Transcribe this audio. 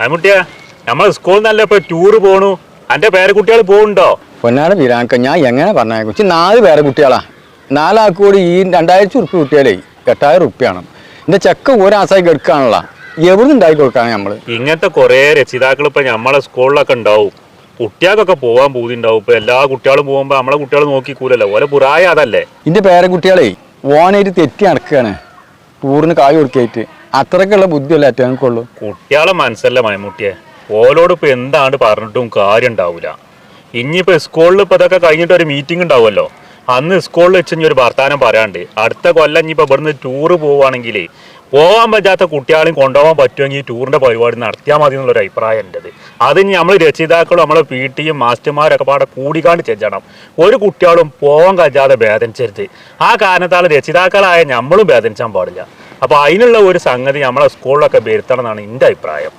അമ്മുട്ടിയ നമ്മൾ സ്കൂളിൽ നല്ല ഇപ്പൊ ടൂറ് പോണു. അന്റെ പേരക്കുട്ടികൾ പോകുന്നുണ്ടോ? പൊന്നാട് വീരാക്ക ഞാൻ എങ്ങനെ പറഞ്ഞ കൊച്ചി 4 പേരക്കുട്ടികളാ. 4 ആൾക്ക് കൂടി ഈ 2000 ഉറുപ്പ് കിട്ടിയാലേ 8000 ഉറുപ്പ്യാണ്. എന്റെ ചെക്ക ഒരാസായി എടുക്കാനുള്ള എവിടെ ഉണ്ടാക്കി കൊടുക്കാണ് നമ്മള്. ഇങ്ങനത്തെ കുറെ രക്ഷിതാക്കൾ ഇപ്പൊ നമ്മളെ സ്കൂളിലൊക്കെ ഉണ്ടാവും. കുട്ടികൾക്കൊക്കെ പോകാൻ പൂതിണ്ടാവും. ഇപ്പൊ എല്ലാ കുട്ടികളും പോകുമ്പോ നമ്മളെ കുട്ടികൾ നോക്കിക്കൂലല്ലോ, ഓലെ പുറായ അതല്ലേ. എന്റെ പേരക്കുട്ടികളെ ഓനായിട്ട് തെറ്റി നടക്കുകയാണ് ടൂറിന് കായ് കൊടുക്കായിട്ട്. അത്രക്കുള്ള ബുദ്ധിയല്ല ഏറ്റവും കുട്ടികളെ മനസ്സല്ല മൈമുട്ടിയെ. ഓലോട് ഇപ്പൊ എന്താണ് പറഞ്ഞിട്ടും കാര്യം ഉണ്ടാവൂല. ഇനിയിപ്പോ സ്കൂളിൽ ഇപ്പൊ ഇതൊക്കെ കഴിഞ്ഞിട്ട് ഒരു മീറ്റിംഗ് ഉണ്ടാവുമല്ലോ, അന്ന് സ്കൂളിൽ വെച്ച് ഒരു വർത്താനം പറയാണ്ട് അടുത്ത കൊല്ലം ഇനിയിപ്പോ ഇവിടുന്ന് ടൂറ് പോവുകയാണെങ്കിൽ പോകാൻ പറ്റാത്ത കുട്ടികളെയും കൊണ്ടുപോകാൻ പറ്റുമെങ്കിൽ ടൂറിന്റെ പരിപാടി നടത്തിയാൽ മതി എന്നുള്ളൊരു അഭിപ്രായം എൻ്റെത്. അതിന് നമ്മൾ രക്ഷിതാക്കളും നമ്മളെ PTയും മാസ്റ്റർമാരൊക്കെ പാടെ കൂടിക്കാണ്ട് ചെല്ലണം. ഒരു കുട്ടികളും പോകാൻ കഴിയാതെ വേദനിച്ചരുത്. ആ കാരണത്താൽ രക്ഷിതാക്കളായ നമ്മളും വേദനിച്ചാൻ പാടില്ല. അപ്പോൾ അതിനുള്ള ഒരു സംഗതി നമ്മളെ സ്കൂളിലൊക്കെ വരുത്തണം എന്നാണ് എൻ്റെ അഭിപ്രായം.